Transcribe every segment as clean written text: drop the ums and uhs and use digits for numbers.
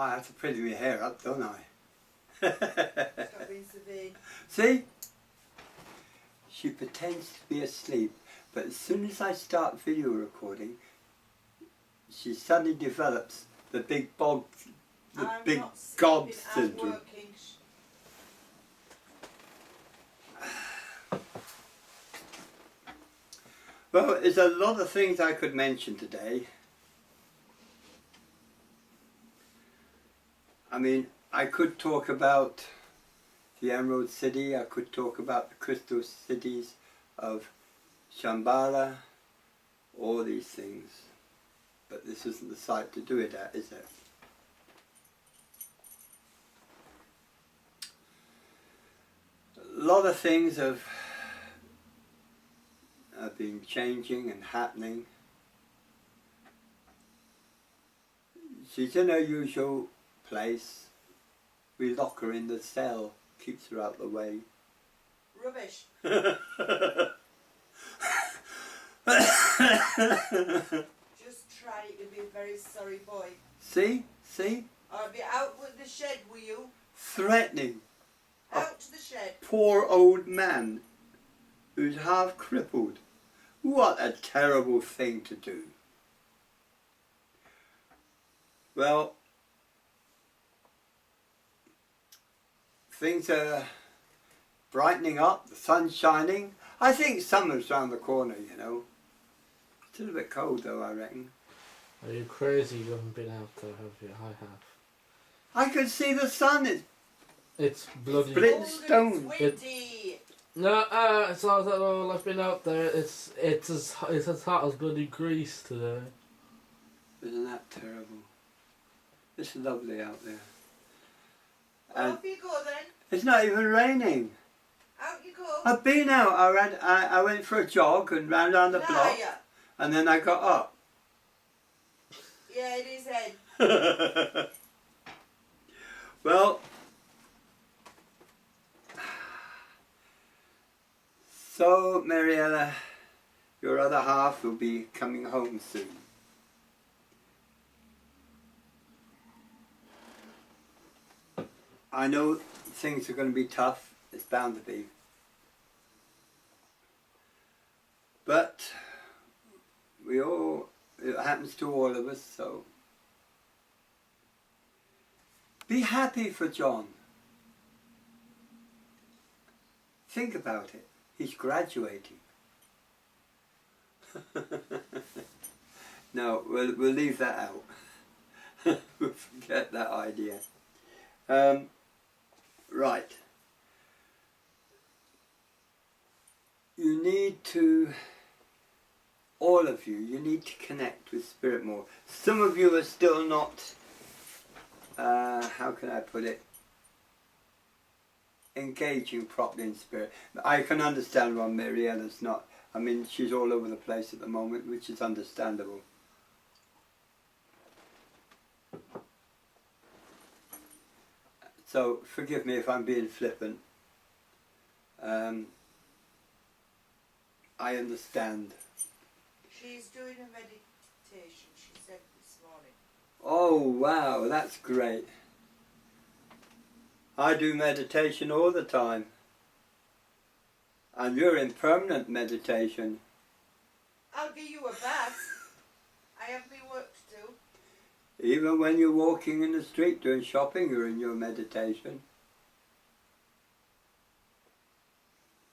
I have to pretty my hair up, don't I? Stop being so vain. See? She pretends to be asleep, but as soon as I start video recording, she suddenly develops the big gob syndrome. Well, there's a lot of things I could mention today. I mean, I could talk about the Emerald City, I could talk about the crystal cities of Shambhala, all these things. But this isn't the site to do it at, is it? A lot of things have been changing and happening. She's in her usual place. We lock her in the cell, keeps her out the way. Rubbish. Just try to be a very sorry boy. See? See? I'll be out with the shed, will you? Threatening. Out to the shed. Poor old man who's half crippled. What a terrible thing to do. Well, things are brightening up, the sun's shining. I think summer's round the corner, you know. It's a little bit cold though, I reckon. Are you crazy? You haven't been out there, have you? I have. I could see the sun. It's bloody... Split stone. No, it's not at all. I've been out there. It's as hot as bloody Greece today. Isn't that terrible? It's lovely out there. Well, off you go then. It's not even raining. Out you go. I've been out. I went for a jog and ran down the block, and then I got up. Yeah, it is Ed. Well, so Mariella, your other half will be coming home soon. I know things are going to be tough. It's bound to be. But it happens to all of us, so be happy for John. Think about it. He's graduating. No, we'll leave that out. We'll forget that idea. Right. You need to, all of you, you need to connect with Spirit more. Some of you are still not, how can I put it, engaging properly in Spirit. I can understand why Mariella's not. I mean, she's all over the place at the moment, which is understandable. So, forgive me if I'm being flippant. I understand. She's doing a meditation, she said this morning. Oh, wow, that's great. I do meditation all the time. And you're in permanent meditation. I'll give you a bath. I have my work to do. Even when you're walking in the street doing shopping, you're in your meditation.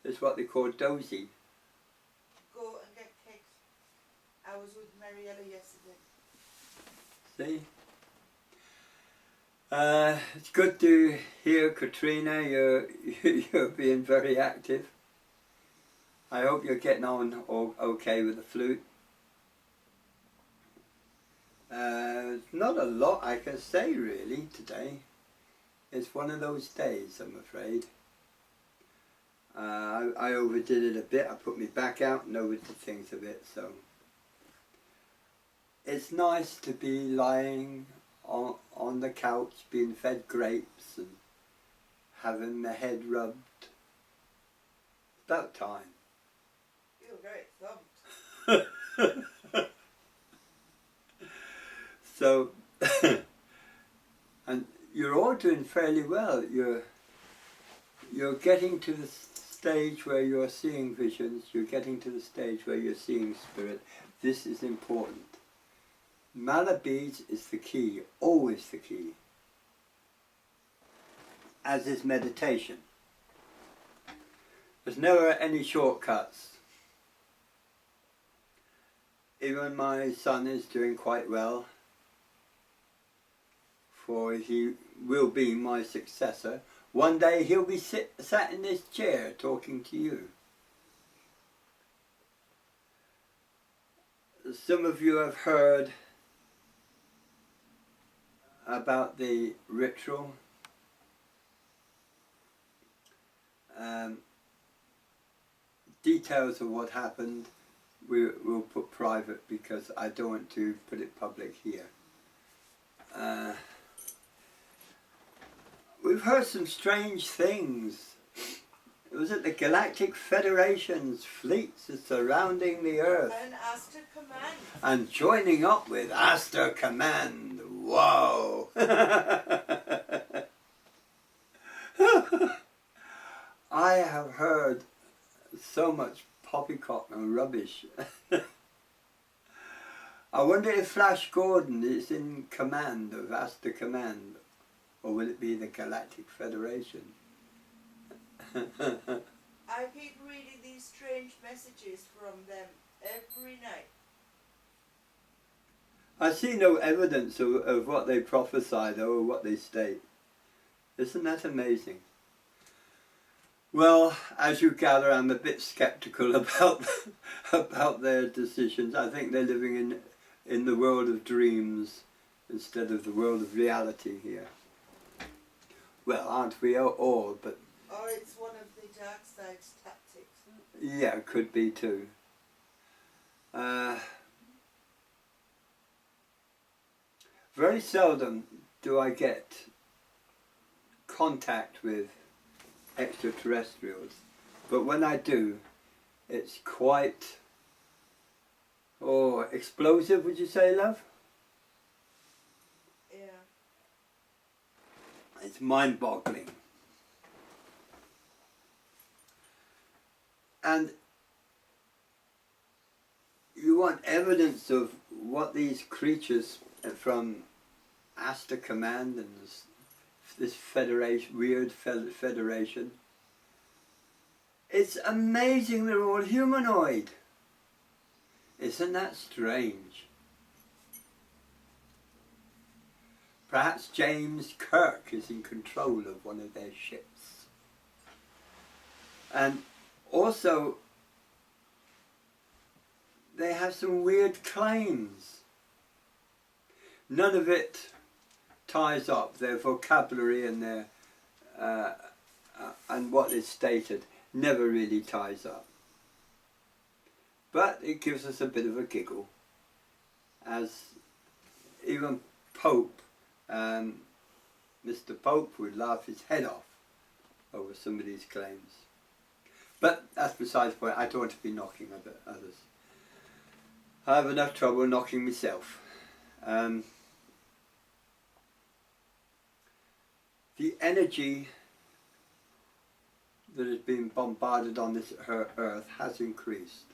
It's what they call dozy. Go and get cakes. I was with Mariella yesterday. See? It's good to hear, Katrina, you're being very active. I hope you're getting on okay with the flute. Not a lot I can say really today. It's one of those days, I'm afraid. I overdid it a bit. I put my back out and overdid things a bit, so it's nice to be lying on the couch being fed grapes and having my head rubbed. It's about time. You're very thumped. So doing fairly well. You're getting to the stage where you're seeing visions. You're getting to the stage where you're seeing spirit. This is important. Malabis is the key, always the key, as is meditation. There's never any shortcuts. Even my son is doing quite well, for he will be my successor. One day he'll be sat in this chair talking to you. Some of you have heard about the ritual. Details of what happened we'll put private because I don't want to put it public here. We've heard some strange things. It was at the Galactic Federation's fleets are surrounding the Earth. And Aster Command. And joining up with Aster Command. Whoa! I have heard so much poppycock and rubbish. I wonder if Flash Gordon is in command of Aster Command, or will it be the Galactic Federation? I keep reading these strange messages from them every night. I see no evidence of what they prophesy though, or what they state. Isn't that amazing? Well, as you gather, I'm a bit sceptical about their decisions. I think they're living in the world of dreams instead of the world of reality here. Well, aren't we all? But Or it's one of the dark side's tactics. yeah, it could be too. Very seldom do I get contact with extraterrestrials, but when I do, it's quite explosive, would you say, love? Yeah. It's mind-boggling. And you want evidence of what these creatures from Aster Command and this federation, weird federation. It's amazing they're all humanoid. Isn't that strange? Perhaps James Kirk is in control of one of their ships. And also, they have some weird claims. None of it ties up. Their vocabulary and their and what is stated never really ties up. But it gives us a bit of a giggle, as even Pope, Mr. Pope would laugh his head off over some of these claims. But that's besides the point. I don't want to be knocking others. I have enough trouble knocking myself. The energy that has been bombarded on this earth has increased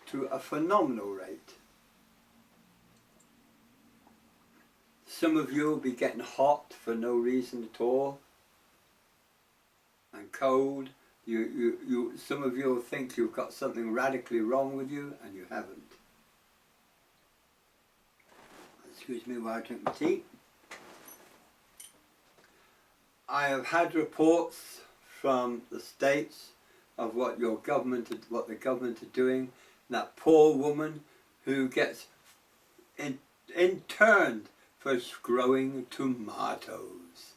to a phenomenal rate. Some of you will be getting hot for no reason at all, and cold. Some of you will think you've got something radically wrong with you, and you haven't. Excuse me while I drink my tea. I have had reports from the States of what the government are doing. That poor woman who gets interned for growing tomatoes.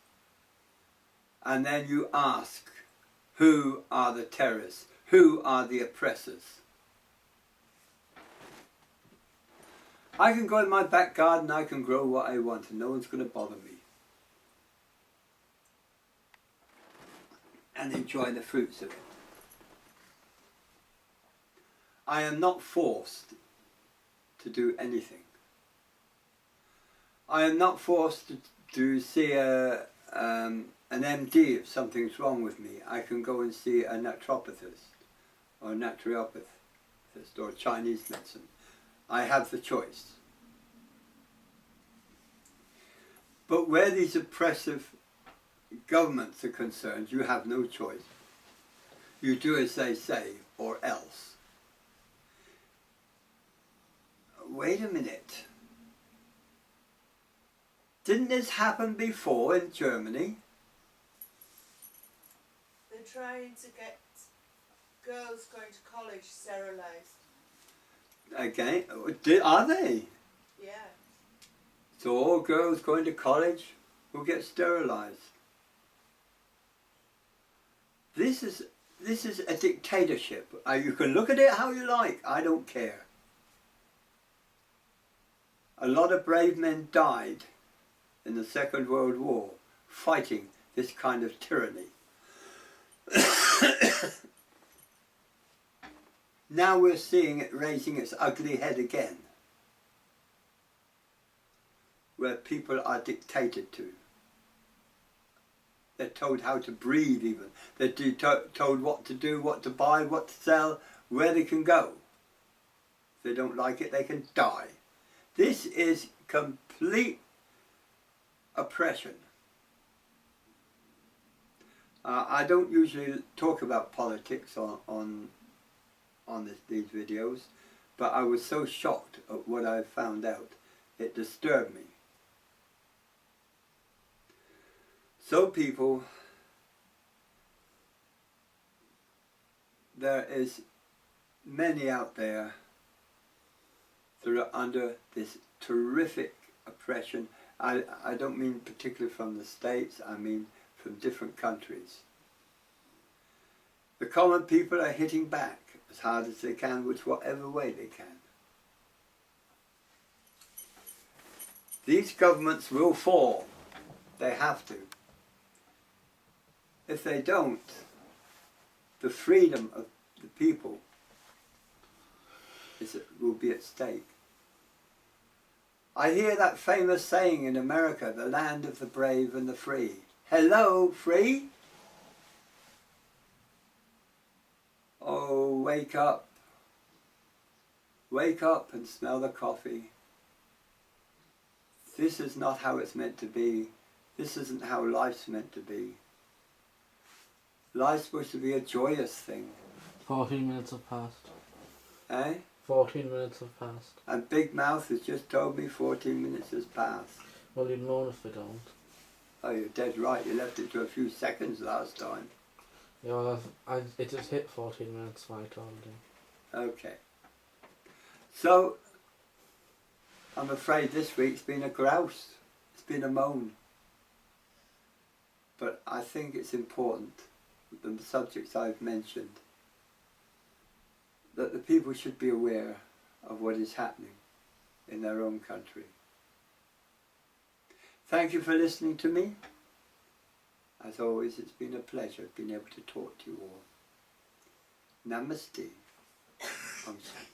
And then you ask, who are the terrorists? Who are the oppressors? I can go in my back garden, I can grow what I want, and no one's going to bother me. And enjoy the fruits of it. I am not forced to do anything. I am not forced to see an MD if something's wrong with me. I can go and see a naturopathist or a naturopathist or Chinese medicine. I have the choice. But where these oppressive governments are concerned, you have no choice. You do as they say, or else. Wait a minute. Didn't this happen before in Germany? They're trying to get girls going to college sterilised. Again, are they? Yeah. So all girls going to college will get sterilised. This is a dictatorship. You can look at it how you like. I don't care. A lot of brave men died in the Second World War fighting this kind of tyranny. Now we're seeing it raising its ugly head again, where people are dictated to. They're told how to breathe even. They're told what to do, what to buy, what to sell, where they can go. If they don't like it, they can die. This is complete oppression. I don't usually talk about politics on these videos, but I was so shocked at what I found out. It disturbed me. So people, there is many out there that are under this terrific oppression. I don't mean particularly from the States, I mean from different countries. The common people are hitting back as hard as they can, with whatever way they can. These governments will fall. They have to. If they don't, the freedom of the people will be at stake. I hear that famous saying in America, the land of the brave and the free. Hello, free? Oh, wake up. Wake up and smell the coffee. This is not how it's meant to be. This isn't how life's meant to be. Life's supposed to be a joyous thing. 14 minutes have passed. Eh? 14 minutes have passed. And Big Mouth has just told me 14 minutes has passed. Well, you'd moan if they don't. Oh, you're dead right. You left it to a few seconds last time. Yeah, well, it just hit 14 minutes, so I told you. Okay. So, I'm afraid this week's been a grouse. It's been a moan. But I think it's important, the subjects I've mentioned, that the people should be aware of what is happening in their own country. Thank you for listening to me. As always, it's been a pleasure being able to talk to you all. Namaste. Om Shanti.